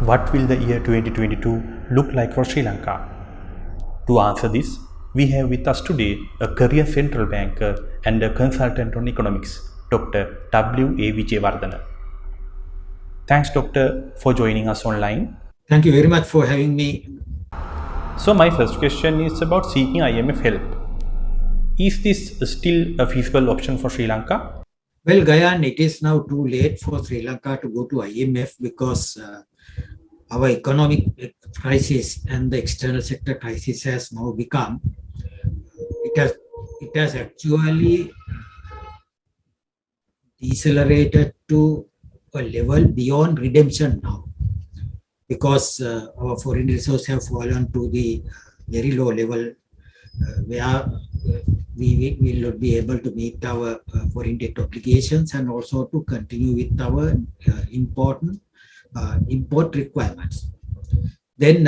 What will the year 2022 look like for Sri Lanka? To answer this, we have with us today a career central banker and a consultant on economics, Dr. A Wijewardena. Thanks, Doctor, for joining us online. Thank you very much for having me. So, my first question is about seeking IMF help. Is this still a feasible option for Sri Lanka? Well, Gayan, it is now too late for Sri Lanka to go to IMF because our economic crisis and the external sector crisis has now become, it has actually decelerated to a level beyond redemption now because our foreign reserves have fallen to the very low level where we will not be able to meet our foreign debt obligations and also to continue with our important import requirements. Then,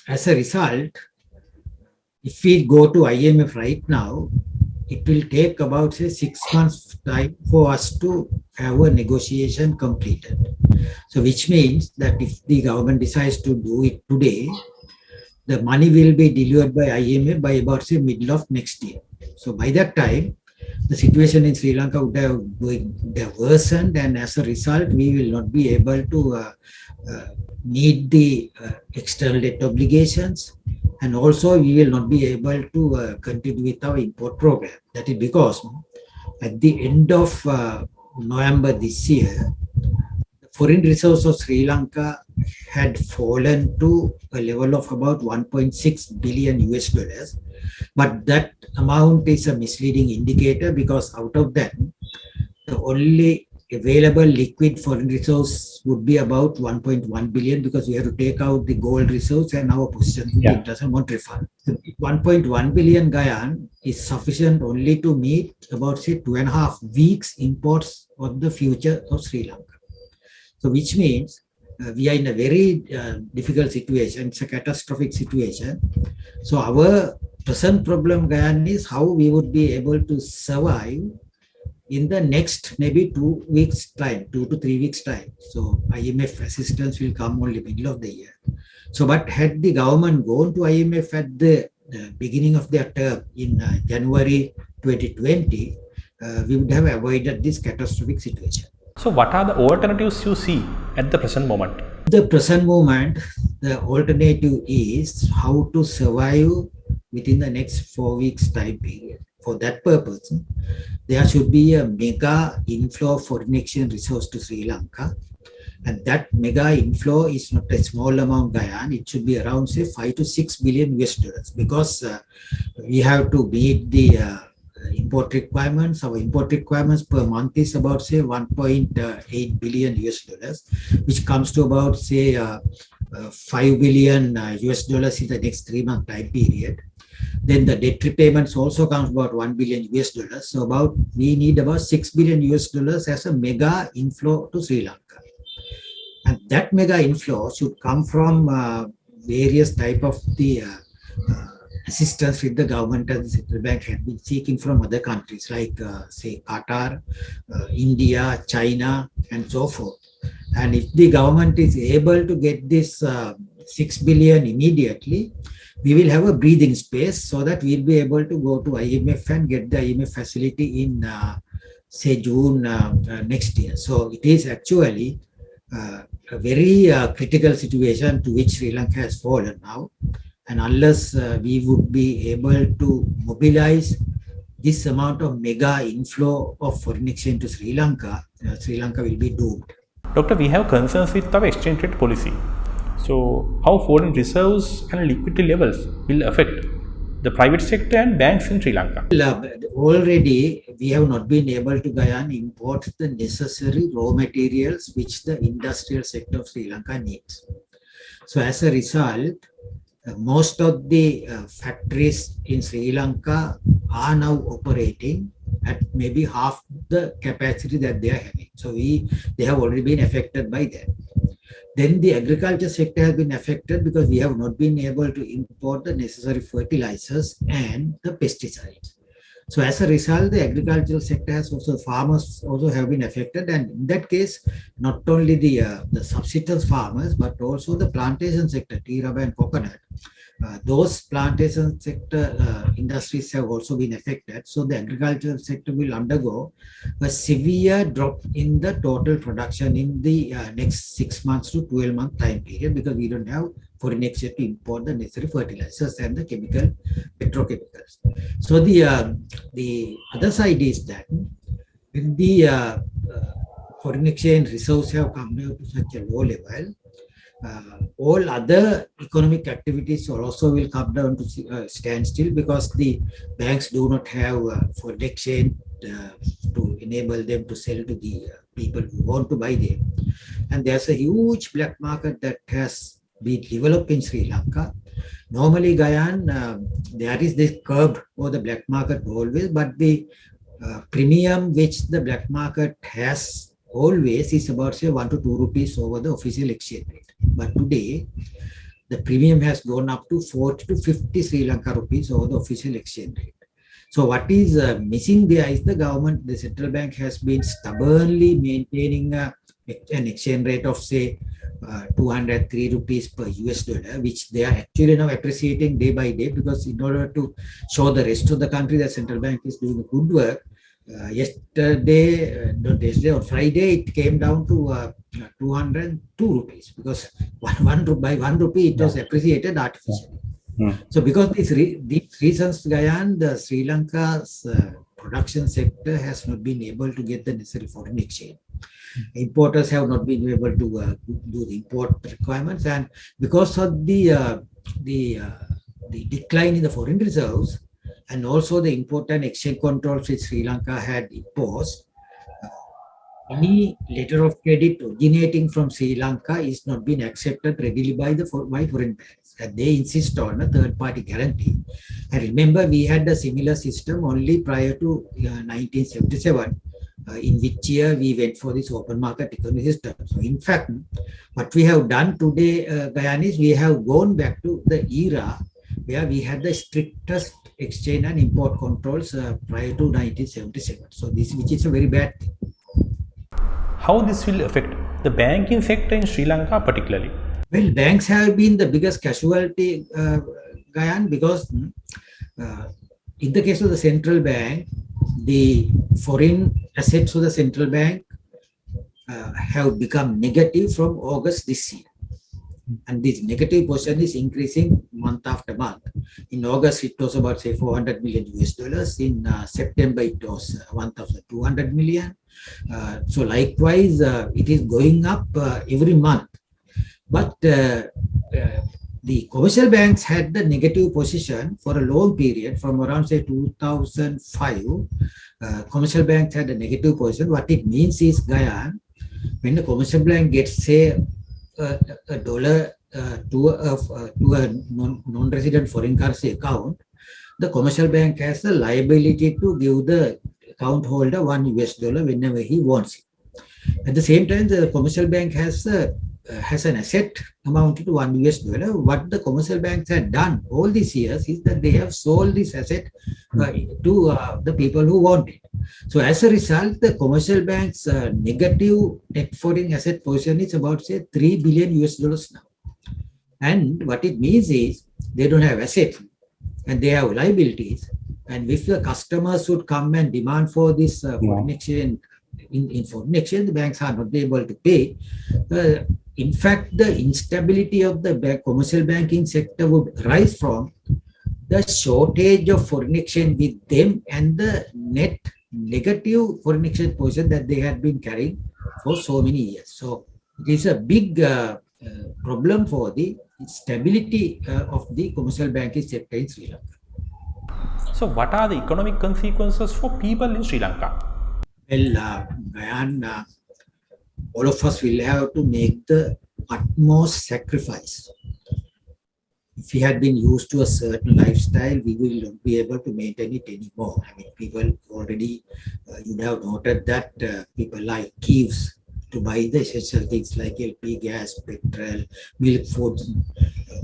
as a result, if we go to IMF right now, it will take about say 6 months time for us to have a negotiation completed. So, which means that if the government decides to do it today, the money will be delivered by IMF by about say middle of next year. So by that time, the situation in Sri Lanka would have worsened, and as a result, we will not be able to meet the external debt obligations, and also we will not be able to continue with our import program. That is because at the end of November this year, foreign reserves of Sri Lanka had fallen to a level of about 1.6 billion US dollars. But that amount is a misleading indicator because out of that, the only available liquid foreign reserves would be about 1.1 billion because we have to take out the gold reserves and our position in the international monetary fund. 1.1 billion Gayan is sufficient only to meet about say 2.5 weeks imports of the future of Sri Lanka. So which means we are in a very difficult situation. It's a catastrophic situation. So our present problem, Gayan, is how we would be able to survive in the next maybe 2 weeks time, 2 to 3 weeks time. So IMF assistance will come only middle of the year. So but had the government gone to IMF at the beginning of their term in January 2020, we would have avoided this catastrophic situation. So, what are the alternatives you see at the present moment? The present moment, the alternative is how to survive within the next 4 weeks time period. For that purpose, there should be a mega inflow of foreign exchange resource to Sri Lanka. And that mega inflow is not a small amount, Gayan. It should be around, say, 5 to 6 billion US dollars because we have to meet the import requirements. Our import requirements per month is about say 1.8 billion US dollars, which comes to about say 5 billion US dollars in the next 3 month time period. Then the debt repayments also comes about 1 billion US dollars. So we need about 6 billion US dollars as a mega inflow to Sri Lanka. And that mega inflow should come from various type of the assistance with the government and the central bank had been seeking from other countries like say Qatar, India, China, and so forth. And if the government is able to get this 6 billion immediately, we will have a breathing space so that we'll be able to go to IMF and get the IMF facility in say June next year. So it is actually a very critical situation to which Sri Lanka has fallen now. And unless we would be able to mobilize this amount of mega inflow of foreign exchange to Sri Lanka will be doomed. Doctor, we have concerns with our exchange rate policy. So, how foreign reserves and liquidity levels will affect the private sector and banks in Sri Lanka? Already, we have not been able to, Gayan, import the necessary raw materials which the industrial sector of Sri Lanka needs. So, as a result, most of the factories in Sri Lanka are now operating at maybe half the capacity that they are having. So they have already been affected by that. Then the agriculture sector has been affected because we have not been able to import the necessary fertilizers and the pesticides. So as a result, the agricultural sector has also, farmers also have been affected, and in that case, not only the subsistence farmers but also the plantation sector, tea, rubber, and coconut. Those plantation sector industries have also been affected. So the agricultural sector will undergo a severe drop in the total production in the next 6 months to 12-month time period, because we don't have foreign exchange to import the necessary fertilizers and the chemical petrochemicals. So the other side is that when the foreign exchange reserves have come down to such a low level, all other economic activities also will come down to standstill, because the banks do not have foreign exchange to enable them to sell to the people who want to buy them. And there's a huge black market that has been developed in Sri Lanka. Normally, Gayan, there is this curb for the black market always, but the premium which the black market has always is about, say, 1 to 2 rupees over the official exchange rate. But today, the premium has gone up to 40 to 50 Sri Lanka rupees over the official exchange rate. So what is missing there is the government, the central bank has been stubbornly maintaining an exchange rate of, say, 203 rupees per US dollar, which they are actually now appreciating day by day, because in order to show the rest of the country that central bank is doing good work, not yesterday, on Friday, it came down to 202 rupees, because by 1 rupee it was appreciated artificially. So because these reasons, Gayan, the Sri Lanka's production sector has not been able to get the necessary foreign exchange. Importers have not been able to do the import requirements, and because of the decline in the foreign reserves, and also the import and exchange controls which Sri Lanka had imposed, any letter of credit originating from Sri Lanka is not being accepted readily by foreign banks. And they insist on a third-party guarantee. And remember, we had a similar system only prior to 1977, in which year we went for this open market economy system. So in fact, what we have done today, Gayan, is we have gone back to the era where we had the strictest exchange and import controls prior to 1977. So this, which is a very bad thing. How this will affect the banking sector in Sri Lanka particularly? Well, banks have been the biggest casualty, Gayan, because in the case of the central bank, the foreign assets of the central bank have become negative from August this year. And this negative portion is increasing month after month. In August, it was about, say, 400 million US dollars. In September, it was 1,200 million. So likewise, it is going up every month. But the commercial banks had the negative position for a long period from around, say, 2005. Commercial banks had a negative position. What it means is, Gayan, when the commercial bank gets, say, a dollar to a non-resident foreign currency account, the commercial bank has the liability to give the account holder $1 whenever he wants it. At the same time, the commercial bank has an asset amounting to $1. What the commercial banks had done all these years is that they have sold this asset to the people who want it. So as a result, the commercial bank's negative net foreign asset position is about, say, $3 billion now. And what it means is they don't have assets and they have liabilities. And if the customers would come and demand for this foreign exchange, in foreign exchange, the banks are not able to pay. In fact, the instability of the commercial banking sector would rise from the shortage of foreign exchange with them and the net negative foreign exchange position that they had been carrying for so many years. So it is a big problem for the stability of the commercial banking sector in Sri Lanka. So what are the economic consequences for people in Sri Lanka? Well, Gayan, all of us will have to make the utmost sacrifice. If we had been used to a certain lifestyle, we will not be able to maintain it anymore. I mean, people already, you have noted that people like queues to buy the essential things like LP, gas, petrol, milk, food,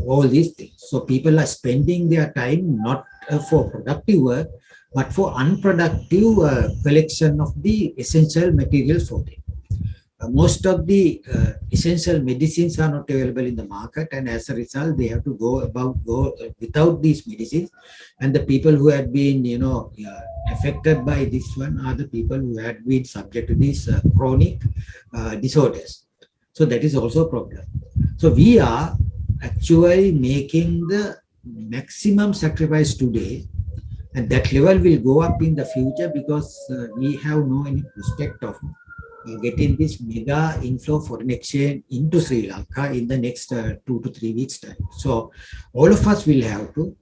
all these things. So people are spending their time not for productive work, but for unproductive collection of the essential materials for them. Most of the essential medicines are not available in the market, and as a result, they have to go without these medicines. And the people who had been, affected by this one are the people who had been subject to these chronic disorders. So that is also a problem. So we are actually making the maximum sacrifice today, and that level will go up in the future because we have no any prospect of getting this mega inflow foreign exchange into Sri Lanka in the next 2 to 3 weeks time. So all of us will have to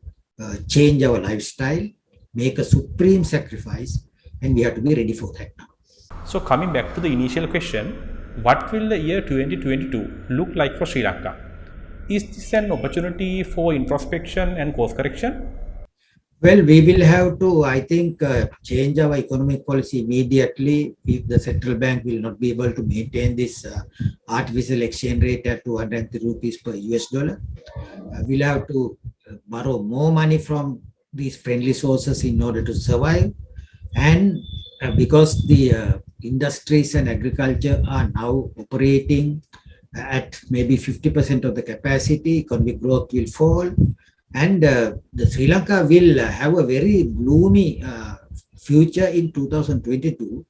change our lifestyle, make a supreme sacrifice, and we have to be ready for that now. So coming back to the initial question, what will the year 2022 look like for Sri Lanka? Is this an opportunity for introspection and course correction? Well, we will have to, I think, change our economic policy immediately if the central bank will not be able to maintain this artificial exchange rate at 203 rupees per US dollar. We'll have to borrow more money from these friendly sources in order to survive. And because the industries and agriculture are now operating at maybe 50% of the capacity, economic growth will fall. And the Sri Lanka will have a very gloomy future in 2022.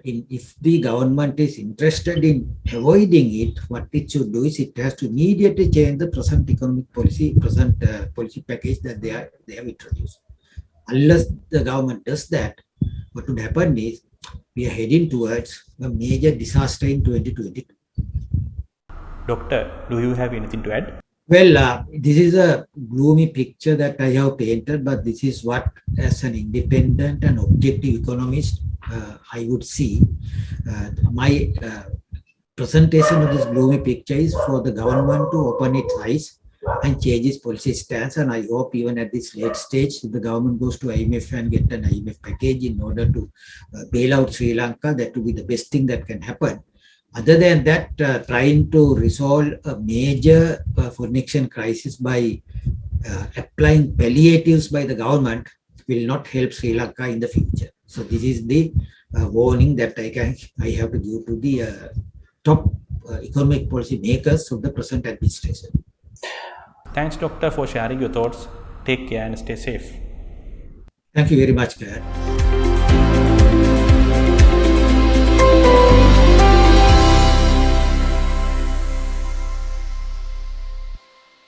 If the government is interested in avoiding it, what it should do is it has to immediately change the present economic policy, policy package that they have introduced. Unless the government does that, what would happen is we are heading towards a major disaster in 2022. Doctor, do you have anything to add? Well, this is a gloomy picture that I have painted, but this is what, as an independent and objective economist, I would see. My presentation of this gloomy picture is for the government to open its eyes and change its policy stance. And I hope even at this late stage, if the government goes to IMF and get an IMF package in order to bail out Sri Lanka, that would be the best thing that can happen. Other than that, trying to resolve a major foreign exchange crisis by applying palliatives by the government will not help Sri Lanka in the future. So this is the warning that I have to give to the top economic policy makers of the present administration. Thanks, Doctor, for sharing your thoughts. Take care and stay safe. Thank you very much, Gayan.